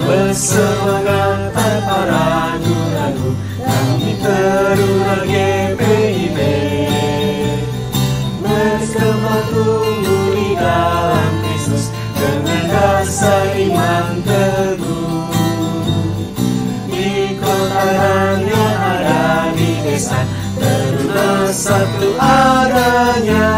Bersemangat tanpa ragu-ragu, kami Teruna GPIB berkembang tumbuh di dalam Kristus dengan dasar iman teguh. Di kota dan yang ada di desa, Teruna satu adanya,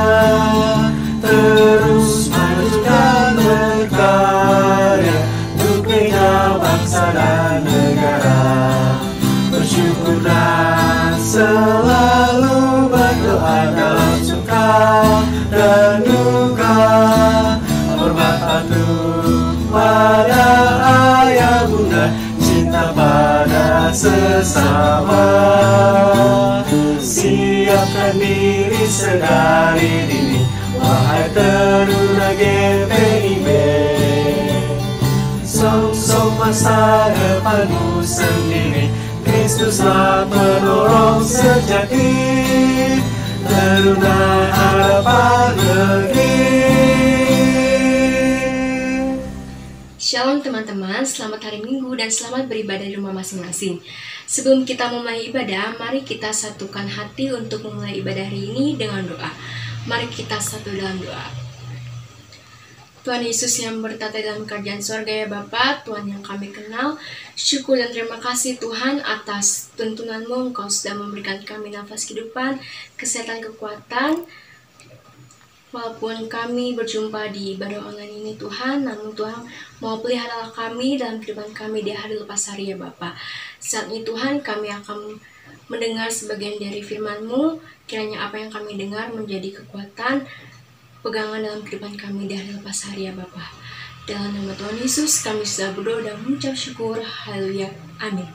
terus maju dan berkarya untuk bina bangsa dan negara. Bersyukur dan selalu berdoa dalam suka dan duka. Hormat patuh pada ayah bunda, cinta pada sesama. Siapkan diri sedari dini, wahai Teruna GPIB. Sok-sok masa depanmu sendiri, Kristuslah penolong sejati. Teruna harapan negeri. Shalom teman-teman, selamat hari Minggu dan selamat beribadah di rumah masing-masing. Sebelum kita memulai ibadah, mari kita satukan hati untuk memulai ibadah hari ini dengan doa. Mari kita satu dalam doa. Tuhan Yesus yang bertata dalam kerajaan surga, ya Bapa, Tuhan yang kami kenal, syukur dan terima kasih Tuhan atas tuntunan-Mu. Engkau sudah memberikan kami nafas kehidupan, kesehatan, kekuatan. Walaupun kami berjumpa di ibadah online ini Tuhan, namun Tuhan mau peliharalah kami dalam kehidupan kami di hari lepas hari, ya Bapa. Saat ini Tuhan, kami akan mendengar sebagian dari firman-Mu. Kiranya apa yang kami dengar menjadi kekuatan, pegangan dalam kehidupan kami di hari lepas hari, ya Bapa. Dalam nama Tuhan Yesus kami sudah berdoa dan mengucap syukur. Haleluya. Amin.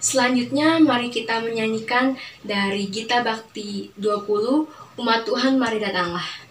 Selanjutnya mari kita menyanyikan dari Gita Bakti 20, Umat Tuhan Mari Datanglah.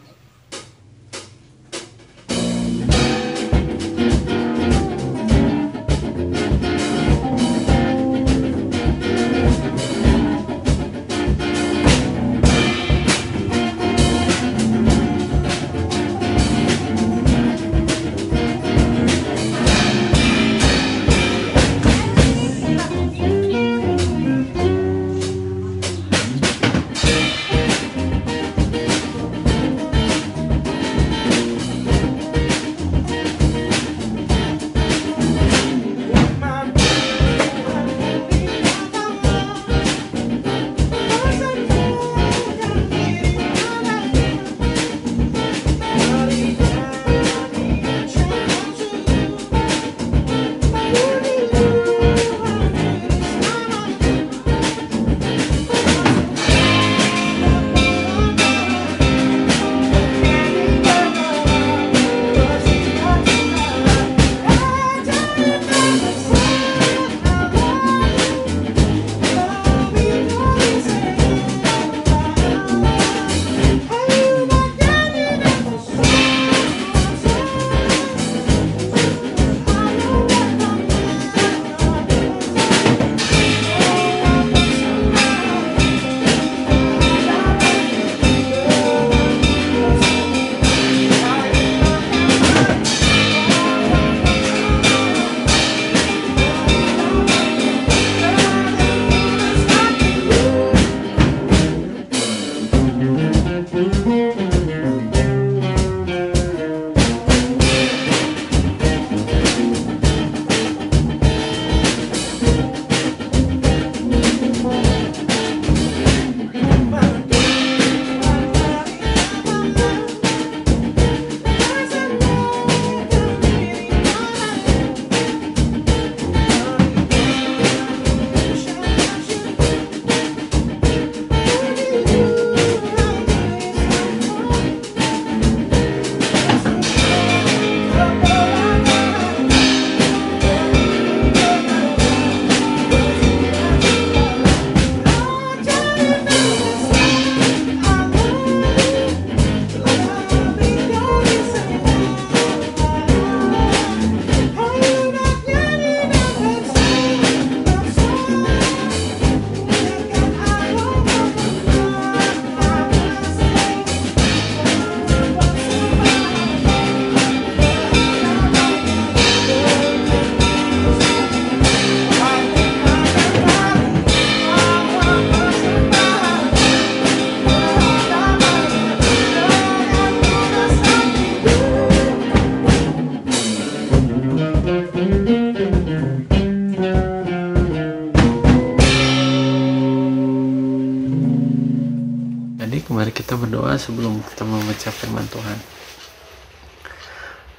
kita berdoa sebelum kita membaca firman Tuhan.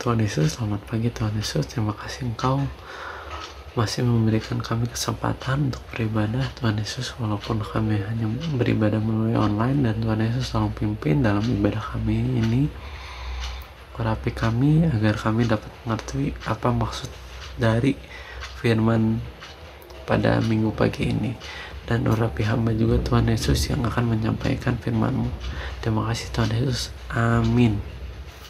Tuhan Yesus, selamat pagi Tuhan Yesus. Terima kasih Engkau masih memberikan kami kesempatan untuk beribadah Tuhan Yesus, walaupun kami hanya beribadah melalui online. Dan Tuhan Yesus tolong pimpin dalam ibadah kami ini, urapi kami agar kami dapat mengerti apa maksud dari firman pada minggu pagi ini. Dan urapi hamba juga Tuhan Yesus yang akan menyampaikan firman-Mu. Terima kasih Tuhan Yesus, amin.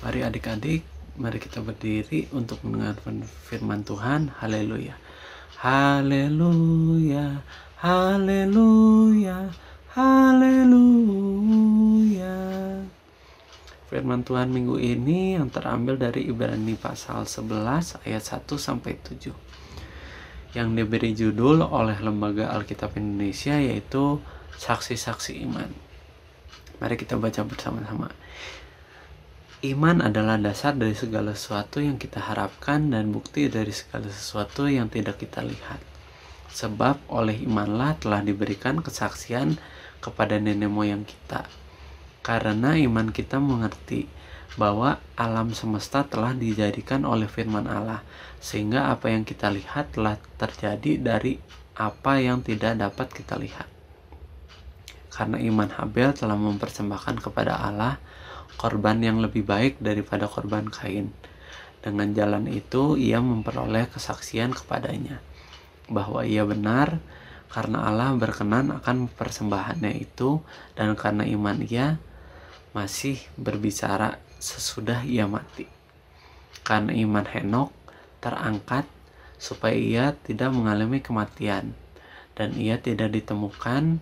Mari adik-adik, mari kita berdiri untuk mendengarkan firman Tuhan. Haleluya, haleluya, haleluya, haleluya. Firman Tuhan minggu ini yang terambil dari Ibrani pasal 11 ayat 1-7, yang diberi judul oleh Lembaga Alkitab Indonesia, yaitu Saksi-saksi Iman. Mari kita baca bersama-sama. Iman adalah dasar dari segala sesuatu yang kita harapkan dan bukti dari segala sesuatu yang tidak kita lihat. Sebab oleh imanlah telah diberikan kesaksian kepada nenek moyang kita. Karena iman kita mengerti bahwa alam semesta telah dijadikan oleh firman Allah, sehingga apa yang kita lihat telah terjadi dari apa yang tidak dapat kita lihat. Karena iman Habel telah mempersembahkan kepada Allah korban yang lebih baik daripada korban Kain. Dengan jalan itu ia memperoleh kesaksian kepadanya bahwa ia benar, karena Allah berkenan akan persembahannya itu, dan karena iman ia masih berbicara sesudah ia mati. Karena iman Henokh terangkat supaya ia tidak mengalami kematian, dan ia tidak ditemukan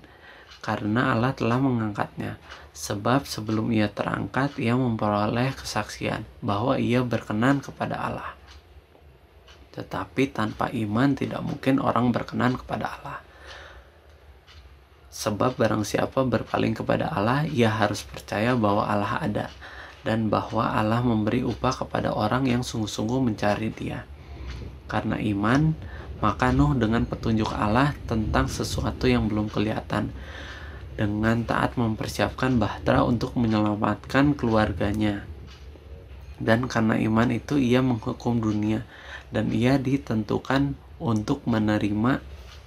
karena Allah telah mengangkatnya. Sebab sebelum ia terangkat, ia memperoleh kesaksian bahwa ia berkenan kepada Allah. Tetapi tanpa iman tidak mungkin orang berkenan kepada Allah. Sebab barang siapa berpaling kepada Allah, ia harus percaya bahwa Allah ada, dan bahwa Allah memberi upah kepada orang yang sungguh-sungguh mencari Dia. Karena iman, maka Nuh dengan petunjuk Allah tentang sesuatu yang belum kelihatan, dengan taat mempersiapkan bahtera untuk menyelamatkan keluarganya. Dan karena iman itu ia menghukum dunia, dan ia ditentukan untuk menerima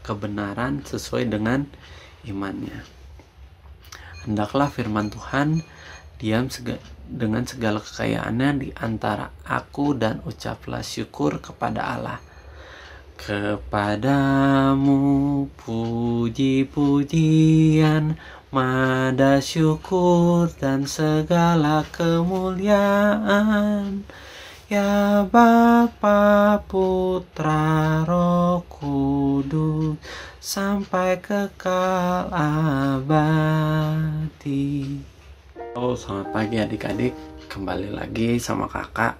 kebenaran sesuai dengan imannya. Hendaklah firman Tuhan diam dengan segala kekayaannya di antara aku, dan ucaplah syukur kepada Allah. Kepadamu puji-pujian, mada syukur dan segala kemuliaan, ya Bapa, Putra, Roh Kudus, sampai kekal abadi. Selamat pagi adik-adik, kembali lagi sama kakak.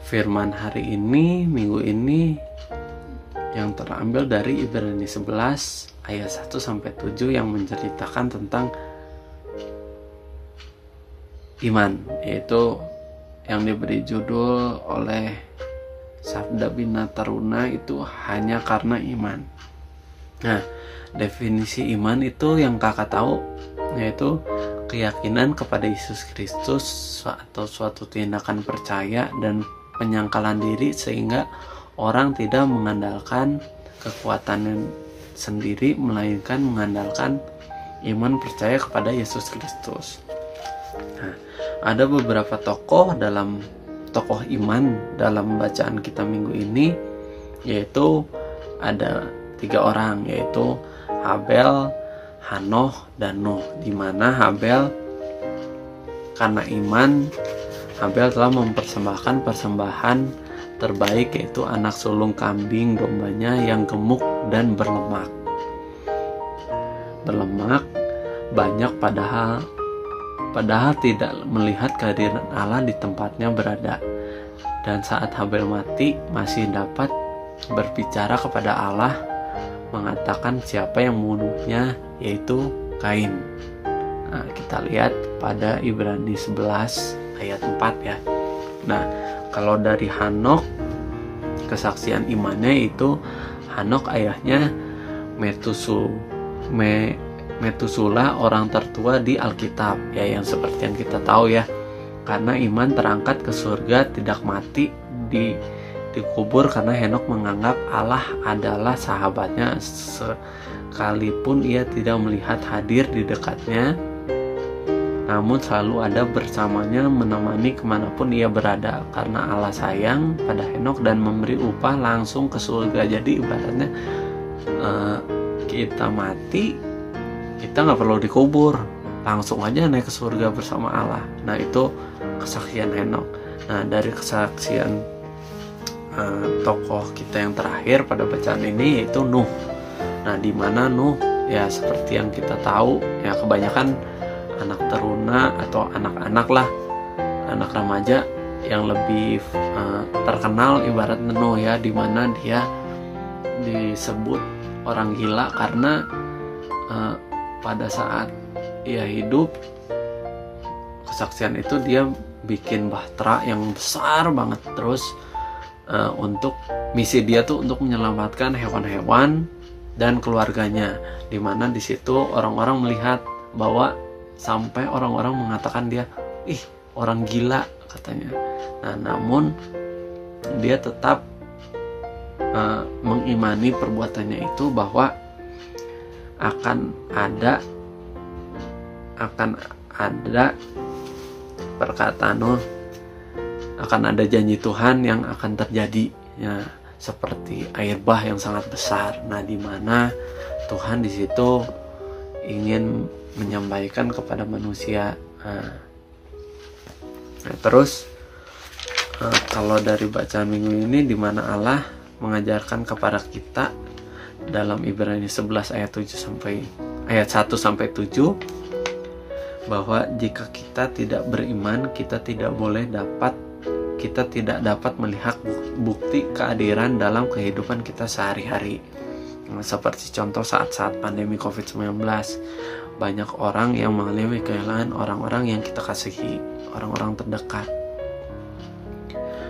Firman hari ini, minggu ini, yang terambil dari Ibrani 11 ayat 1-7 yang menceritakan tentang iman, yaitu yang diberi judul oleh Sabda Bina Taruna, itu hanya karena iman. Nah, definisi iman itu yang kakak tahu, yaitu keyakinan kepada Yesus Kristus atau suatu tindakan percaya dan penyangkalan diri, sehingga orang tidak mengandalkan kekuatan sendiri, melainkan mengandalkan iman percaya kepada Yesus Kristus. Nah, ada beberapa tokoh iman dalam bacaan kita minggu ini, yaitu ada 3 orang, yaitu Habel, Hanokh, dan Nuh. Di mana Habel, karena iman, Habel telah mempersembahkan persembahan terbaik, yaitu anak sulung kambing dombanya yang gemuk dan berlemak banyak, padahal tidak melihat kehadiran Allah di tempatnya berada. Dan saat Habel mati, masih dapat berbicara kepada Allah, mengatakan siapa yang membunuhnya, yaitu Kain. Nah, kita lihat pada Ibrani 11 ayat 4 ya. Nah, kalau dari Hanokh, kesaksian imannya itu Hanokh ayahnya Metusela orang tertua di Alkitab, ya, yang seperti yang kita tahu ya. Karena iman terangkat ke surga, tidak mati, dikubur karena Henokh menganggap Allah adalah sahabatnya sekalipun ia tidak melihat hadir di dekatnya, namun selalu ada bersamanya, menemani kemanapun ia berada, karena Allah sayang pada Henokh dan memberi upah langsung ke surga. Jadi ibaratnya kita mati, kita nggak perlu dikubur, langsung aja naik ke surga bersama Allah. Nah, itu kesaksian Henokh. Nah, dari kesaksian tokoh kita yang terakhir pada bacaan ini yaitu Nuh. Nah, di mana Nuh, ya seperti yang kita tahu, ya kebanyakan anak teruna atau anak-anak lah, anak remaja yang lebih terkenal ibarat Nuh, ya, di mana dia disebut orang gila karena pada saat ia hidup, kesaksian itu dia bikin bahtera yang besar banget. Terus untuk misi dia tuh untuk menyelamatkan hewan-hewan dan keluarganya, dimana di situ orang-orang melihat bahwa sampai orang-orang mengatakan dia, ih, orang gila katanya. Nah, namun dia tetap mengimani perbuatannya itu, bahwa akan ada perkataan Nuh, akan ada janji Tuhan yang akan terjadi, ya, seperti air bah yang sangat besar. Nah, di mana Tuhan di situ ingin menyampaikan kepada manusia. Nah, terus kalau dari bacaan minggu ini, di mana Allah mengajarkan kepada kita dalam Ibrani 11 ayat 1 sampai 7, bahwa jika kita tidak beriman, kita tidak dapat melihat bukti kehadiran dalam kehidupan kita sehari-hari. Seperti contoh saat-saat pandemi COVID-19, banyak orang yang mengalami kehilangan orang-orang yang kita kasihi, orang-orang terdekat.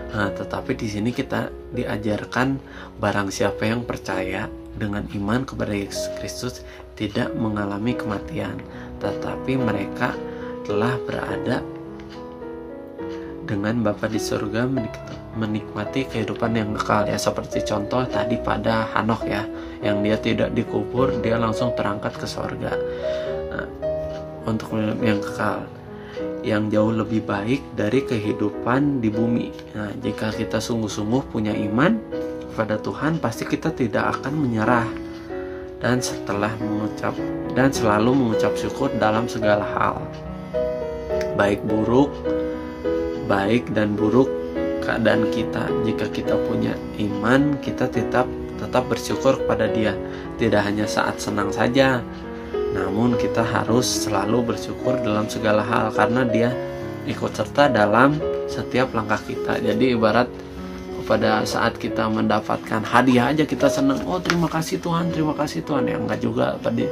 Nah, tetapi di sini kita diajarkan barang siapa yang percaya dengan iman kepada Yesus Kristus tidak mengalami kematian, tetapi mereka telah berada dengan Bapa di surga, menikmati kehidupan yang kekal, ya, seperti contoh tadi pada Henokh, ya, yang dia tidak dikubur, dia langsung terangkat ke surga. Nah, untuk yang kekal yang jauh lebih baik dari kehidupan di bumi. Nah, jika kita sungguh-sungguh punya iman kepada Tuhan, pasti kita tidak akan menyerah dan selalu mengucap syukur dalam segala hal, baik dan buruk keadaan kita. Jika kita punya iman, kita tetap bersyukur kepada Dia, tidak hanya saat senang saja, namun kita harus selalu bersyukur dalam segala hal, karena Dia ikut serta dalam setiap langkah kita. Jadi ibarat pada saat kita mendapatkan hadiah aja kita senang, oh terima kasih Tuhan, ya enggak juga. Tapi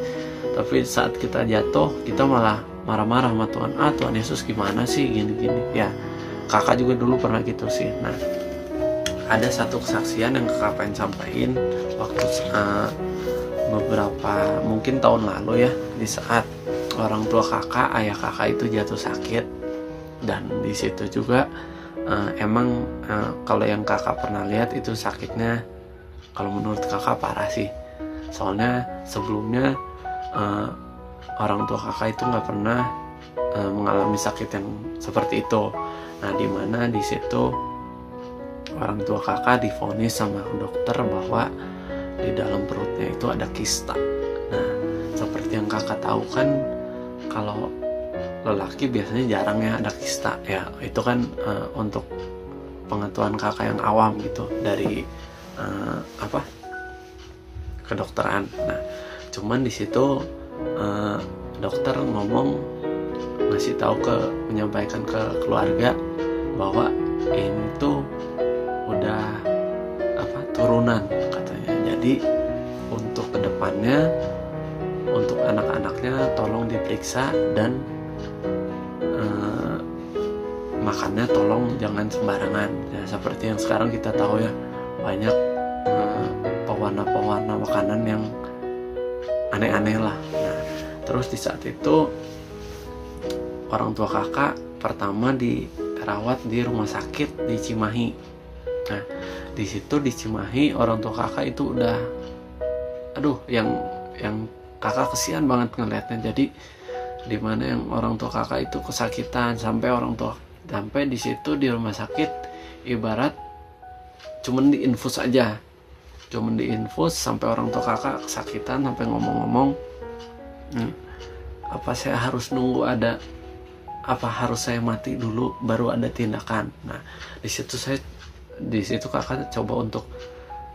saat kita jatuh, kita malah marah-marah sama Tuhan. Tuhan Yesus gimana sih gini-gini, ya. Kakak juga dulu pernah gitu sih. Nah, ada satu kesaksian yang kakak pengen sampaikan waktu beberapa mungkin tahun lalu, ya, di saat orang tua kakak, ayah kakak itu jatuh sakit. Dan di situ juga emang kalau yang kakak pernah lihat itu sakitnya, kalau menurut kakak parah sih. Soalnya sebelumnya orang tua kakak itu nggak pernah mengalami sakit yang seperti itu. Nah, di mana di situ orang tua kakak divonis sama dokter bahwa di dalam perutnya itu ada kista. Nah, seperti yang kakak tahu kan, kalau lelaki biasanya jarang ya ada kista, ya. Itu kan untuk pengetahuan kakak yang awam gitu dari kedokteran. Nah, cuman di situ dokter menyampaikan ke keluarga bahwa ini tuh udah turunan katanya. Jadi untuk kedepannya, untuk anak-anaknya tolong diperiksa, dan makannya tolong jangan sembarangan. Ya, seperti yang sekarang kita tahu, ya, banyak pewarna makanan yang aneh-aneh lah. Nah, terus di saat itu orang tua kakak pertama dirawat di rumah sakit di Cimahi. Nah, di situ di Cimahi orang tua kakak itu udah, aduh, yang kakak kesian banget ngelihatnya. Jadi di mana yang orang tua kakak itu kesakitan sampai di situ di rumah sakit ibarat cuman diinfus aja, sampai orang tua kakak kesakitan sampai ngomong-ngomong, apa saya harus nunggu harus saya mati dulu baru ada tindakan. Nah, di situ kakak coba untuk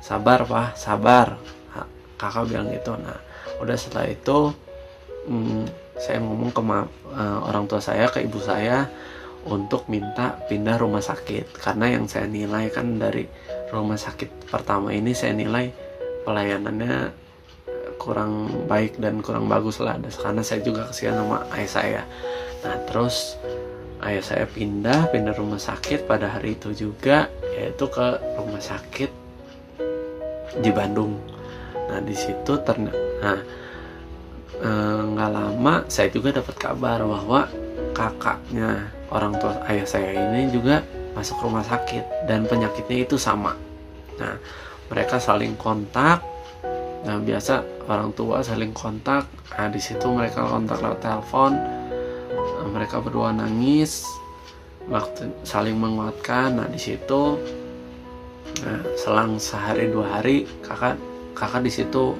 sabar Pak, sabar, kakak bilang gitu. Nah, udah setelah itu saya ngomong ke orang tua saya, ke ibu saya untuk minta pindah rumah sakit, karena yang saya nilai kan dari rumah sakit pertama ini saya nilai pelayanannya kurang baik dan kurang bagus lah, karena saya juga kasihan sama ayah saya. Nah, terus ayah saya pindah rumah sakit pada hari itu juga, yaitu ke rumah sakit di Bandung. Nah, di situ nggak lama saya juga dapat kabar bahwa kakaknya orang tua ayah saya ini juga masuk rumah sakit dan penyakitnya itu sama. Nah, mereka saling kontak. Nah, biasa orang tua saling kontak. Nah, di situ mereka kontak lewat telepon. Mereka berdua nangis, waktu saling menguatkan. Nah, di situ selang sehari 2 hari kakak di situ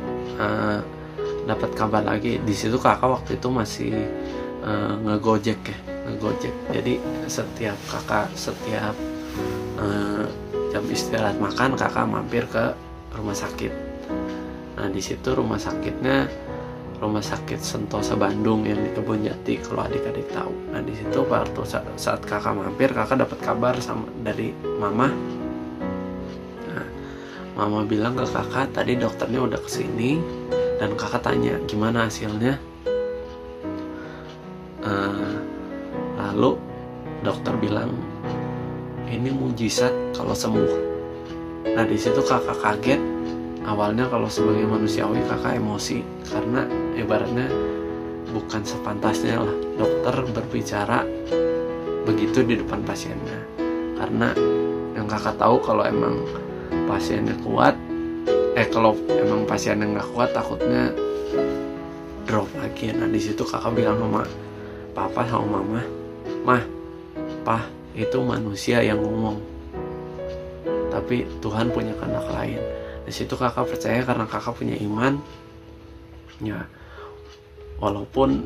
dapat kabar lagi. Di situ kakak waktu itu masih ngegojek. Jadi setiap jam istirahat makan kakak mampir ke rumah sakit. Nah, di situ rumah sakitnya Rumah Sakit Sentosa Bandung yang di Kebonjati, kalau adik-adik tahu. Nah, di situ waktu saat kakak mampir, kakak dapat kabar dari mama. Nah, mama bilang ke kakak tadi dokternya udah kesini dan kakak tanya gimana hasilnya. Lalu dokter bilang ini mujizat kalau sembuh. Nah, di situ kakak kaget. Awalnya kalau sebagai manusiawi kakak emosi, karena ibaratnya bukan sepantasnya lah dokter berbicara begitu di depan pasiennya. Karena yang kakak tahu kalau emang pasiennya kuat, kalau emang pasiennya nggak kuat takutnya drop lagi. Nah, di situ kakak bilang sama papa sama mama, mah, pah, itu manusia yang ngomong, tapi Tuhan punya kehendak lain. Di situ kakak percaya karena kakak punya iman. Ya, walaupun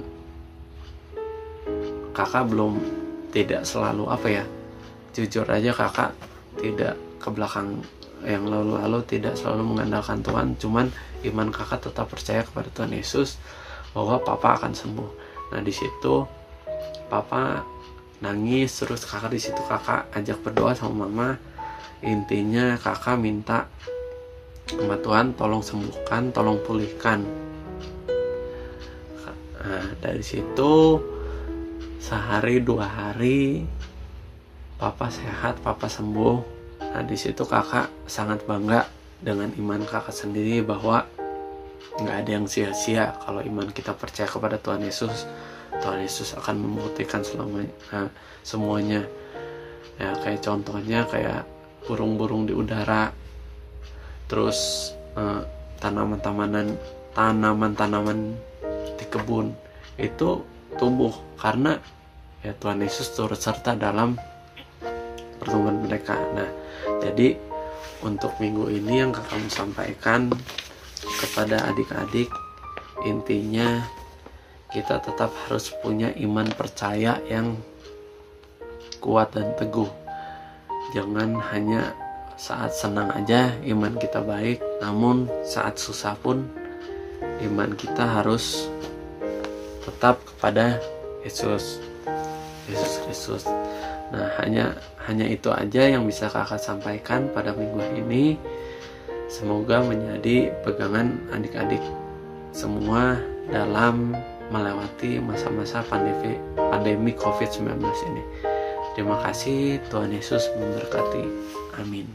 kakak tidak selalu jujur aja kakak tidak ke belakang yang lalu-lalu tidak selalu mengandalkan Tuhan, cuman iman kakak tetap percaya kepada Tuhan Yesus bahwa papa akan sembuh. Nah, di situ papa nangis, terus kakak di situ kakak ajak berdoa sama mama. Intinya kakak minta sama Tuhan, tolong sembuhkan, tolong pulihkan. Nah, dari situ sehari 2 hari papa sehat, papa sembuh. Nah, di situ kakak sangat bangga dengan iman kakak sendiri bahwa nggak ada yang sia-sia. Kalau iman kita percaya kepada Tuhan Yesus, Tuhan Yesus akan membuktikan semuanya. Ya, kayak contohnya kayak burung-burung di udara, terus tanaman-tanaman di kebun itu tumbuh karena ya Tuhan Yesus turut serta dalam pertumbuhan mereka. Nah, jadi untuk minggu ini yang kakak sampaikan kepada adik-adik, intinya kita tetap harus punya iman percaya yang kuat dan teguh. Jangan hanya saat senang aja iman kita baik, namun saat susah pun iman kita harus tetap kepada Yesus Kristus. Nah, hanya itu aja yang bisa kakak sampaikan pada minggu ini. Semoga menjadi pegangan adik-adik semua dalam melewati masa-masa pandemi COVID-19 ini. Terima kasih, Tuhan Yesus memberkati. Amin.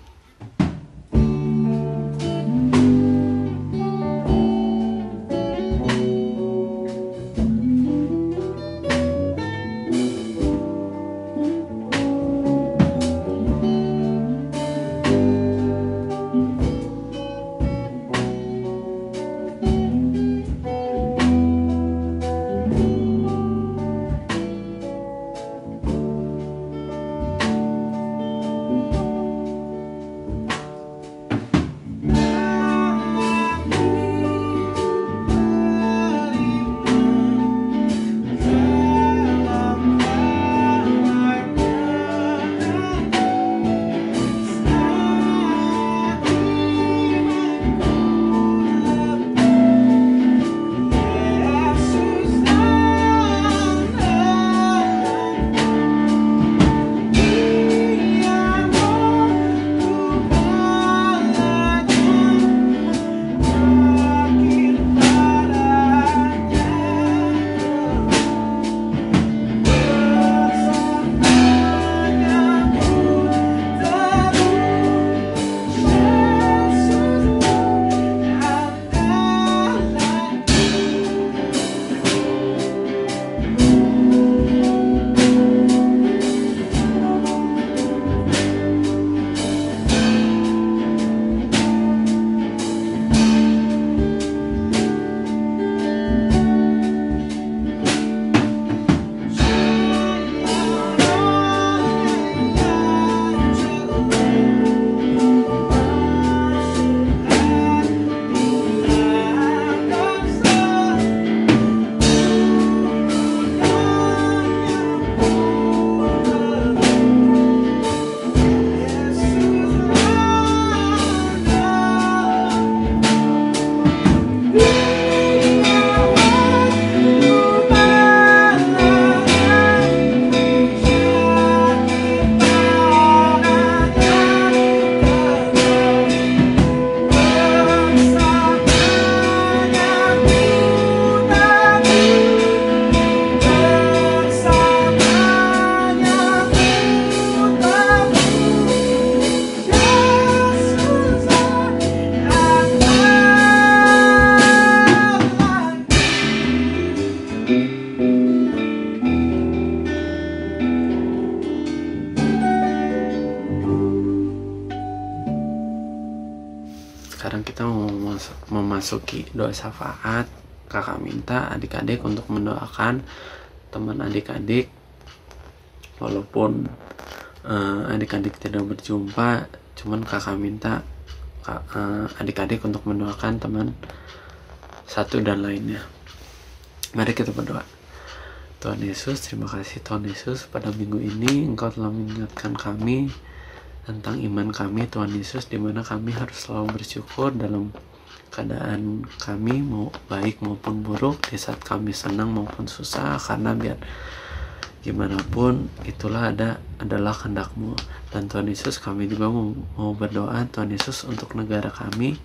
sekarang kita mau memasuki doa syafaat. Kakak minta adik-adik untuk mendoakan teman adik-adik, walaupun adik-adik tidak berjumpa, cuman kakak minta adik-adik untuk mendoakan teman satu dan lainnya. Mari kita berdoa. Tuhan Yesus, terima kasih Tuhan Yesus, pada minggu ini Engkau telah mengingatkan kami tentang iman kami Tuhan Yesus, dimana kami harus selalu bersyukur dalam keadaan kami mau baik maupun buruk, di saat kami senang maupun susah, karena biar gimana pun itulah adalah kehendak-Mu. Dan Tuhan Yesus, kami juga mau berdoa Tuhan Yesus untuk negara kami,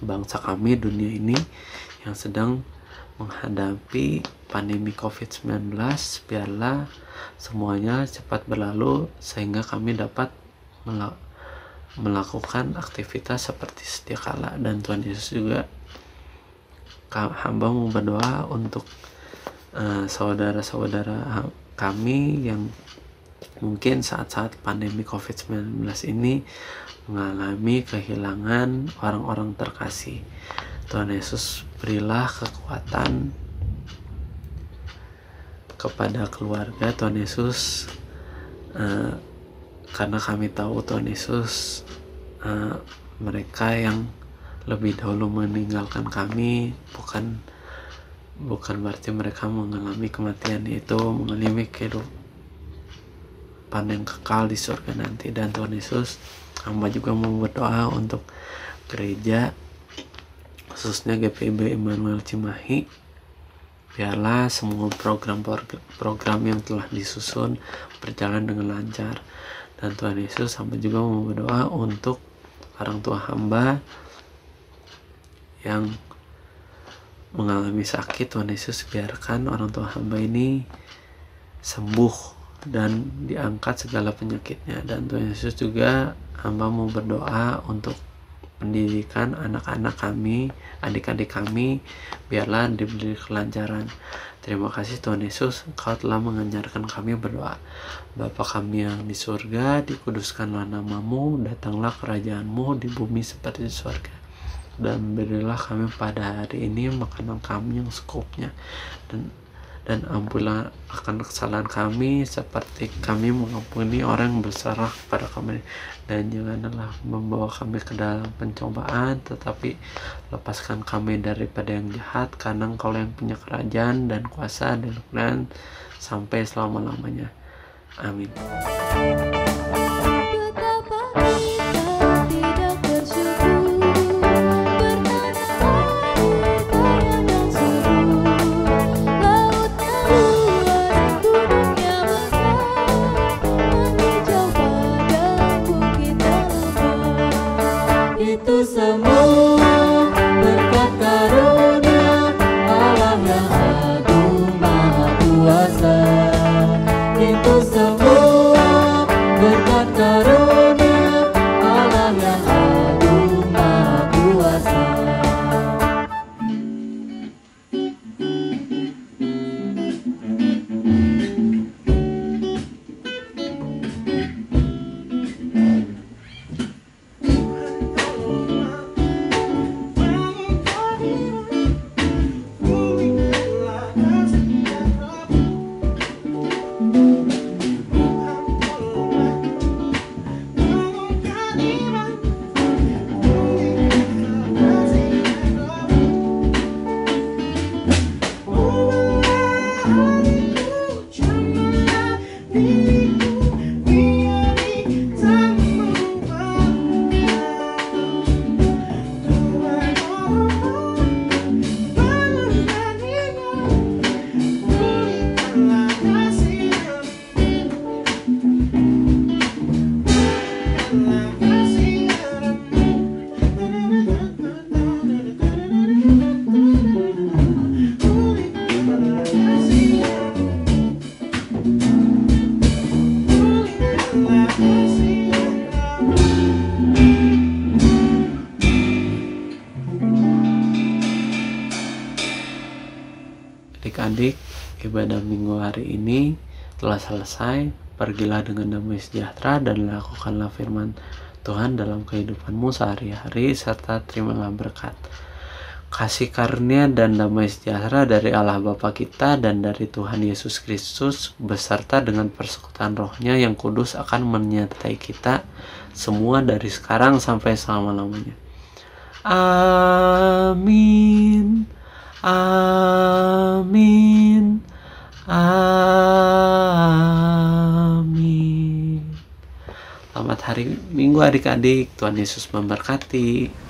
bangsa kami, dunia ini yang sedang menghadapi pandemi COVID-19. Biarlah semuanya cepat berlalu sehingga kami dapat melakukan aktivitas seperti sedia kala. Dan Tuhan Yesus juga, hamba mau berdoa untuk saudara-saudara kami yang mungkin saat-saat pandemi COVID-19 ini mengalami kehilangan orang-orang terkasih. Tuhan Yesus, berilah kekuatan kepada keluarga Tuhan Yesus, karena kami tahu Tuhan Yesus, mereka yang lebih dahulu meninggalkan kami bukan berarti mereka mengalami kematian, itu mengalami kehidupan yang kekal di surga nanti. Dan Tuhan Yesus, hamba juga mau berdoa untuk gereja, khususnya GPIB Immanuel Cimahi. Biarlah semua program yang telah disusun berjalan dengan lancar. Dan Tuhan Yesus, hamba juga mau berdoa untuk orang tua hamba yang mengalami sakit. Tuhan Yesus, biarkan orang tua hamba ini sembuh dan diangkat segala penyakitnya. Dan Tuhan Yesus juga, hamba mau berdoa untuk pendidikan anak-anak kami, adik-adik kami, biarlah diberi kelancaran. Terima kasih Tuhan Yesus, Engkau telah mengajarkan kami berdoa. Bapa kami yang di surga, dikuduskanlah nama-Mu, datanglah kerajaan-Mu di bumi seperti di surga. Dan berilah kami pada hari ini makanan kami yang secukupnya, dan ampunilah akan kesalahan kami seperti kami mengampuni orang yang bersalah kepada kami. Dan janganlah membawa kami ke dalam pencobaan, tetapi lepaskan kami daripada yang jahat, karena Engkau yang punya kerajaan dan kuasa dan kemuliaan sampai selama-lamanya. Amin. Adik-adik, ibadah minggu hari ini telah selesai. Pergilah dengan damai sejahtera dan lakukanlah firman Tuhan dalam kehidupanmu sehari-hari, serta terimalah berkat, kasih karunia dan damai sejahtera dari Allah Bapa kita dan dari Tuhan Yesus Kristus beserta dengan persekutuan Roh-Nya yang kudus akan menyertai kita semua dari sekarang sampai selama-lamanya. Amin. Amin. Amin. Selamat hari Minggu adik-adik. Tuhan Yesus memberkati.